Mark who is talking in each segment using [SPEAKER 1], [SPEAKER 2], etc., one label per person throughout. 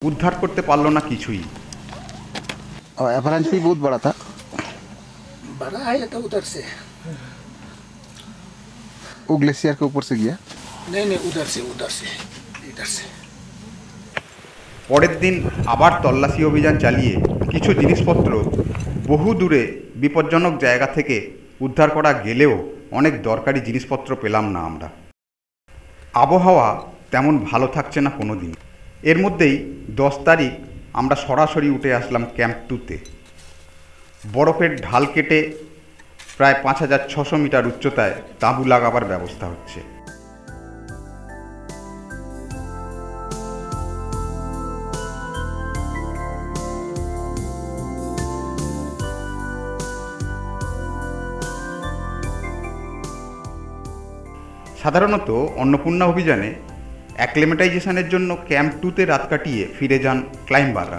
[SPEAKER 1] उद्धार करते पारलो ना किछुई।
[SPEAKER 2] और एवरेज भी बहुत बड़ा था।
[SPEAKER 3] बड़ा है तो उधर से
[SPEAKER 2] वो ग्लेशियर के ऊपर से गया।
[SPEAKER 3] नहीं उधर से इधर से
[SPEAKER 1] परेर दिन आबार तल्लाशी अभियान चालिए किछु जिनिसपत्र बहु दूरे विपज्जनक जायगा थेके उद्धार करा गेलेও अनेक दरकारी जिनिसपत्र पेलाम ना आमरा। आबहावा तेमन भालो थाकছে ना कोनो दिन। एर मध्येई 10 तारिख आमरा सरासरि उठे आसलाम कैम्प 2 ते। बरफेर ढाल केटे प्राय 5600 मीटार उच्चताय ताँबू लागाबार व्यवस्था हच्छे। साधारणत अन्नपूर्णा अभियाने एक्लेमेटाइजेशनेर जन्य कैम्प 2 ते रात काटिए फिरे जान क्लाइम्बाररा।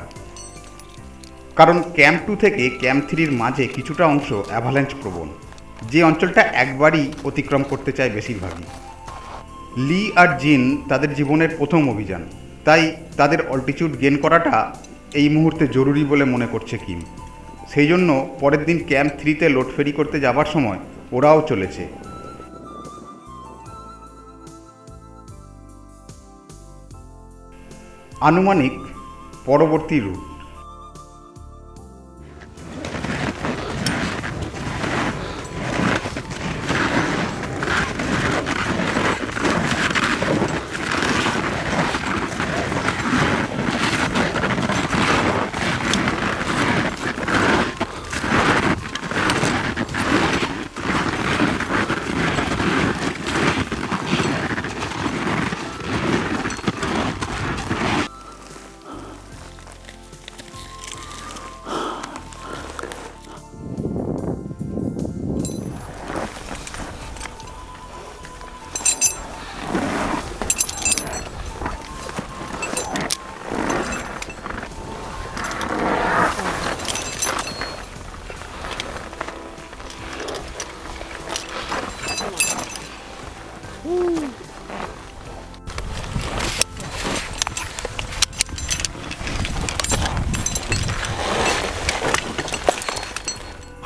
[SPEAKER 1] कारण कैम्प 2 थेके कैम्प 3 माझे किछुटा अंश अ্যাভালাঞ্চ प्रवण, जे अंचलटा एकबारই अतिक्रम करते चाय बेशिरभागई। ली और जिन तादेर जीवनेर प्रथम अभियान, ताई तादेर अल्टिच्यूड गेन कराटा এই মুহূর্তে জরুরি বলে মনে করছে কিম। সেই জন্য পরের দিন ক্যাম্প 3 তে লোড ফেরি করতে যাবার সময় ওরাও চলেছে। আনুমানিক পরবর্তী রুট।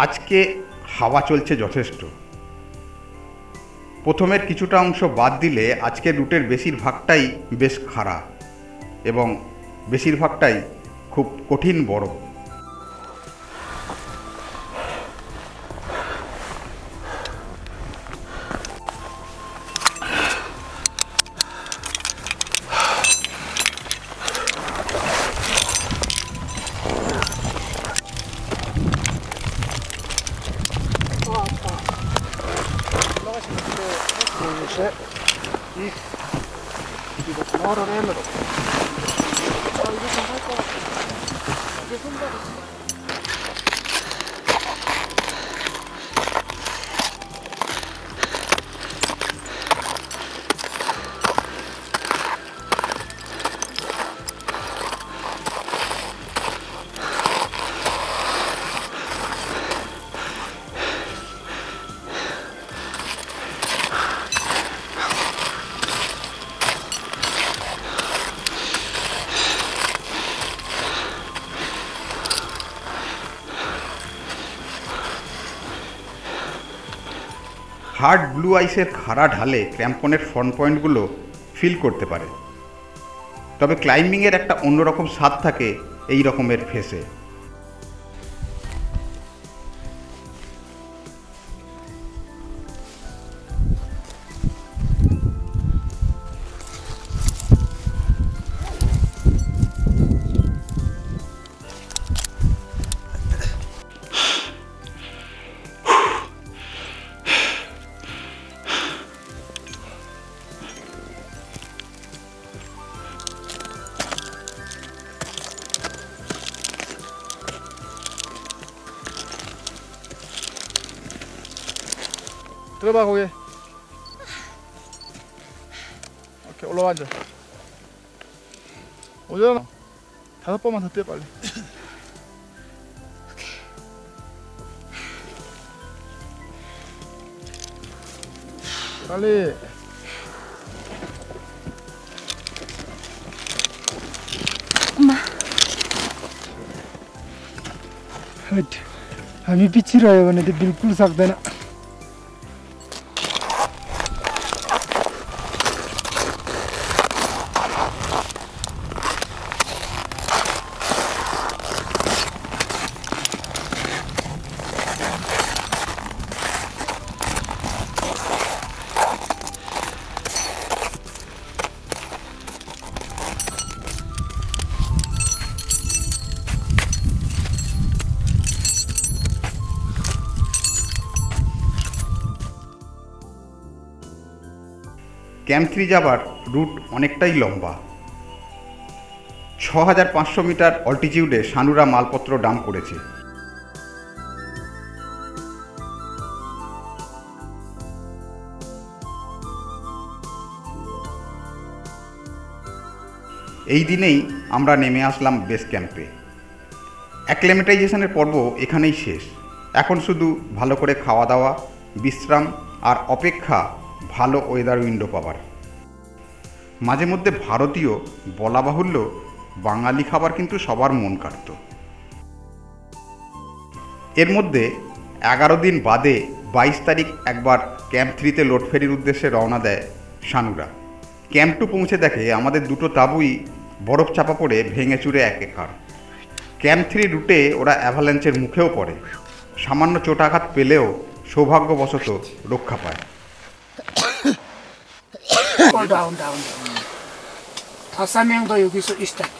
[SPEAKER 1] आज के हावा चलছে যথেষ্ট। প্রথমের কিছুটা অংশ বাদ দিলে আজকের রুটের বেশিরভাগটাই বেশ খাড়া এবং বেশিরভাগটাই খুব কঠিন বরফ। हार्ड ब्लू आइसের খাড়া ঢালে ক্র্যাম্পনের ফ্রন্ট পয়েন্টগুলো ফিল করতে পারে। তবে ক্লাইম্বিংয়ের একটা অন্যরকম স্বাদ থাকে এই রকমের ফেসে।
[SPEAKER 4] 들어봐 거기. 오케이 올라와 앉아. 오전 5번만 더 뛰어 빨리. 빨리.
[SPEAKER 5] 엄마. हट हामी पछि रह्यो भने त बिल्कुल सक्दैन
[SPEAKER 1] ক্যাম্প 3 যাবার রুট অনেকটাই লম্বা। 6500 মিটার অল্টিটিউডে সানুরা মালপত্র ডাম্প করেছে। এই দিনেই আমরা নেমে আসলাম বেস ক্যাম্পে। অ্যাক্লিমেটাইজেশনের পর্ব এখানেই শেষ। এখন শুধু ভালো করে খাওয়া দাওয়া, বিশ্রাম আর অপেক্ষা ভালো ওয়েদার উইন্ডো পাবার। মাঝে মধ্যে ভারতীয় বলা বাহুল্য বাঙালি খাবার কিন্তু সবার মন কাড়ত। এর মধ্যে 11 দিন বাদে 22 তারিখ একবার ক্যাম্প 3তে লোড ফেরির উদ্দেশ্যে রওনা দেয় সানুরা। ক্যাম্প 2 পৌঁছে দেখে আমাদের দুটো তাঁবুই বরফ চাপা পড়ে ভেঙে চুরে একাকার। ক্যাম্প 3 রুটে ওরা অ্যাভালাঞ্চের মুখেও পড়ে। সামান্য চোটাঘাত পেলেও সৌভাগ্যবশত রক্ষা পায়।
[SPEAKER 3] down. 다섯 명도 여기서 start.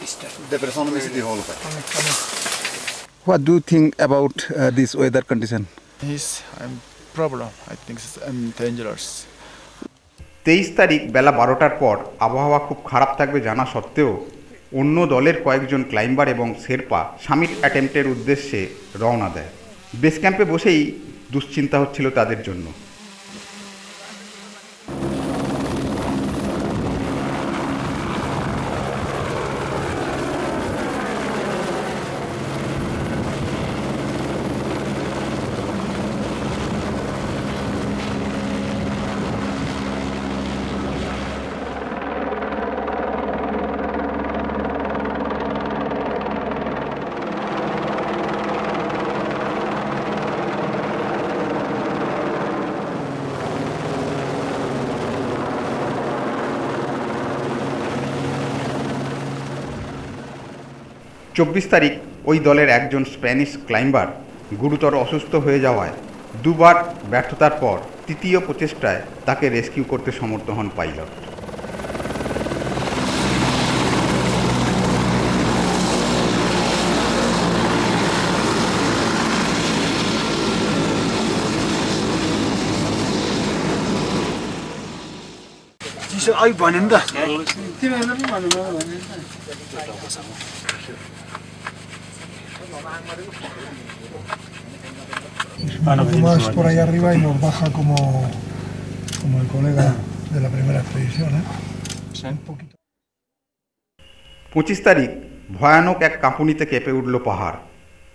[SPEAKER 2] What do you think about this weather condition?
[SPEAKER 4] His problem. I think it's dangerous.
[SPEAKER 1] 23 তারিখ বেলা 12টার পর আবহাওয়া খুব খারাপ থাকবে জানা সত্ত্বেও অন্য দলের কয়েকজন ক্লাইম্বার এবং শেরপা সামিট অ্যাটেম্পটের উদ্দেশ্যে রওনা দেয়। বেস ক্যাম্পে বসেই দুশ্চিন্তা হচ্ছিল তাদের জন্য। চব্বিশ তারিখ ওই দলের একজন স্প্যানিশ ক্লাইম্বার গুরুতর অসুস্থ হয়ে যাওয়ায় দুবার ব্যর্থতার পর তৃতীয় প্রচেষ্টায় তাকে রেস্কিউ করতে সমর্থ হন pilot.
[SPEAKER 5] Más por ahí arriba y nos baja como el colega de la primera expedición, ¿eh? Un poquito.
[SPEAKER 1] 25 তারিখ ভয়ানক এক কাঁপুনিতে কেঁপে উঠল পাহাড়।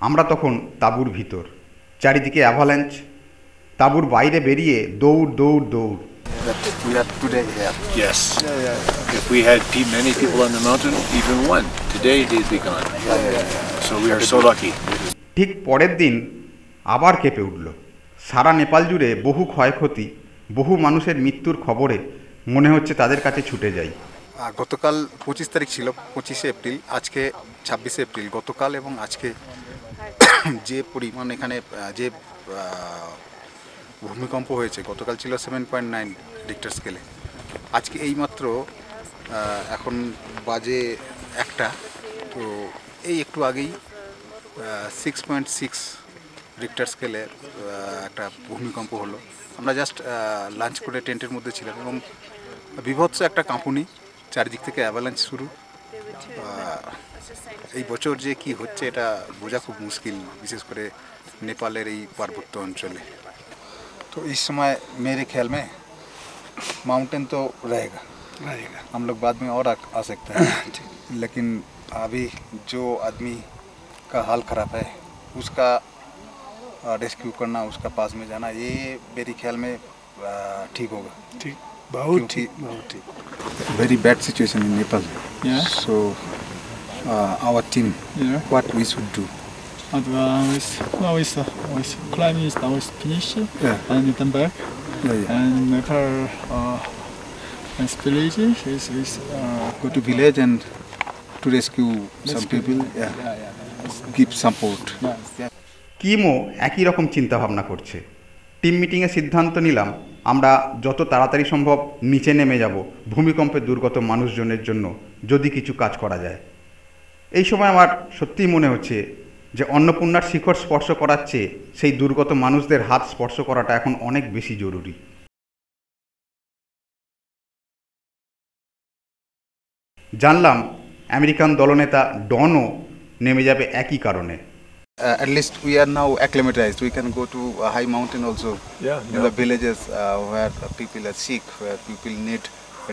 [SPEAKER 1] আমরা তখন তাঁবুর ভিতর, চারিদিকে অ্যাভালাঞ্চ। তাঁবুর বাইরে বেরিয়ে দৌড়।
[SPEAKER 2] We are today here.
[SPEAKER 6] Yes. If we had many people on the mountain, even one, today they'd be gone. So we are so lucky.
[SPEAKER 1] ঠিক পরের দিন আবার কেঁপে উঠল। সারা নেপাল জুড়ে বহু ক্ষয়ক্ষতি, বহু মানুষের মৃত্যুর খবরে মনে হচ্ছে তাদের কাছে ছুটে যাই।
[SPEAKER 2] গতকাল 25 তারিখ ছিল, 25শে এপ্রিল, আজকে 26শে এপ্রিল। গতকাল এবং আজকে যে পরিমাণ এখানে যে ভূমিকম্প হয়েছে, গতকাল ছিল 7.9 রিক্টার স্কেলে, আজকে এইমাত্র এখন বাজে 1টা, তো এই একটু আগেই 6.6 রিক্টার স্কেলে একটা ভূমিকম্প হলো। আমরা জাস্ট লাঞ্চ করে টেন্টের মধ্যে ছিলাম এবং বিভৎস একটা কাঁপুনি, চারিদিক থেকে অ্যাভালাঞ্চ শুরু। এই বছর যে কি হচ্ছে এটা বোঝা খুব মুশকিল, বিশেষ করে নেপালের এই পার্বত্য অঞ্চলে। तो इस समय मेरे ख्याल में माउंटेन तो रहेगा, हम लोग बाद में और आ सकते हैं, लेकिन अभी जो आदमी का हाल ख़राब है उसका रेस्क्यू करना, उसका पास में जाना, ये मेरे ख्याल में ठीक होगा। ठीक, बहुत ठीक। Very bad situation in Nepal.
[SPEAKER 4] Yeah.
[SPEAKER 2] So our team,
[SPEAKER 4] Yeah.
[SPEAKER 2] what we should do?
[SPEAKER 4] And now climbing is now is finished.
[SPEAKER 2] Yeah.
[SPEAKER 4] And then back.
[SPEAKER 2] Yeah.
[SPEAKER 4] And Nepal and village is
[SPEAKER 2] Go to village and to rescue some people. Yeah. Give support.
[SPEAKER 4] yes.
[SPEAKER 1] কিমও একই রকম চিন্তাভাবনা করছে। Team মিটিংয়ে সিদ্ধান্ত নিলাম আমরা যত তাড়াতাড়ি সম্ভব নিচে নেমে যাব ভূমিকম্পে দুর্গত মানুষজনের জন্য যদি কিছু কাজ করা যায়। এই সময় আমার সত্যিই মনে হচ্ছে যে অন্নপূর্ণার শিখর স্পর্শ করার চেয়ে সেই দুর্গত মানুষদের হাত স্পর্শ করাটা এখন অনেক বেশি জরুরি। জানলাম আমেরিকান দলনেতা ডনও নেমে যাবে একই কারণে।
[SPEAKER 2] At least we are now acclimatized. We can go to a high mountain also. In the villages where people are sick, where people need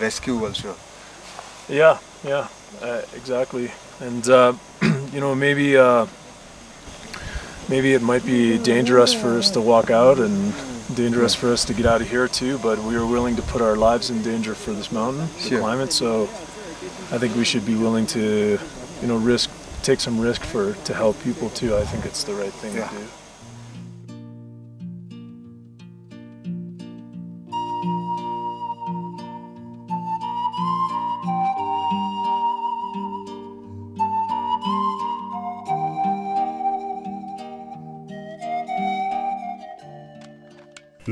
[SPEAKER 2] rescue also.
[SPEAKER 7] Yeah, exactly. And maybe it might be dangerous for us to walk out and dangerous for us to get out of here too. But we are willing to put our lives in danger for this mountain, the climate. So I think we should be willing to, take some risk to help people too. I think it's the right thing to do.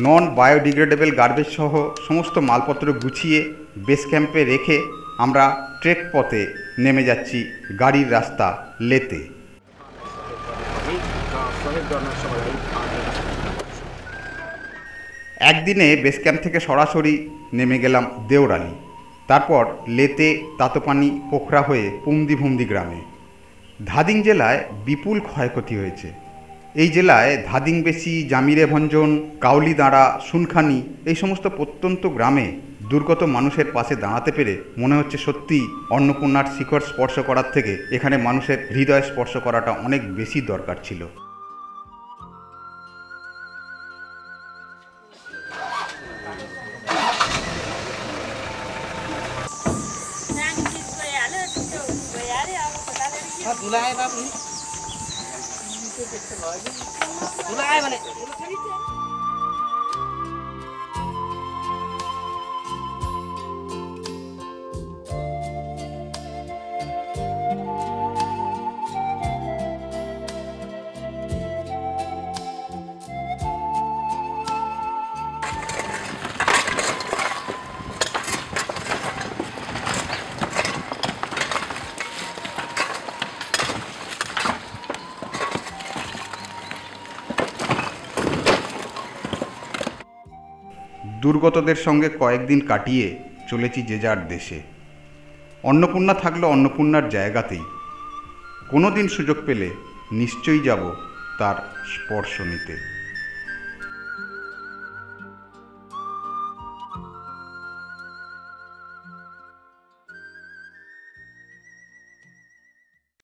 [SPEAKER 1] Non biodegradable garbage সহ সমস্ত মালপত্র গুছিয়ে base ক্যাম্পে রেখে আমরা trek পথে নেমে যাচ্ছি গাড়ির রাস্তা লেতে। একদিনে বেস ক্যাম্প থেকে সরাসরি নেমে গেলাম দেওরালি, তারপর লেতে, তাতোপানি, পোখরা হয়ে পুমদি গ্রামে। ধাদিং জেলায় বিপুল ক্ষয়ক্ষতি হয়েছে। এই জেলায় ধাদিংবেশি, জামিরে ভঞ্জন, কাউলিদাঁড়া, সুনখানি এই সমস্ত প্রত্যন্ত গ্রামে দুর্গত মানুষের পাশে দাঁড়াতে পেরে মনে হচ্ছে সত্যিই অন্নপূর্ণার শিখর স্পর্শ করার থেকে এখানে মানুষের হৃদয় স্পর্শ করাটা অনেক বেশি দরকার ছিল। দুর্গতদের সঙ্গে কয়েকদিন কাটিয়ে চলেছি যে যার দেশে। অন্নপূর্ণা থাকলো অন্নপূর্ণার জায়গাতেই। কোনো দিন সুযোগ পেলে নিশ্চয়ই যাব তার স্পর্শ নিতে।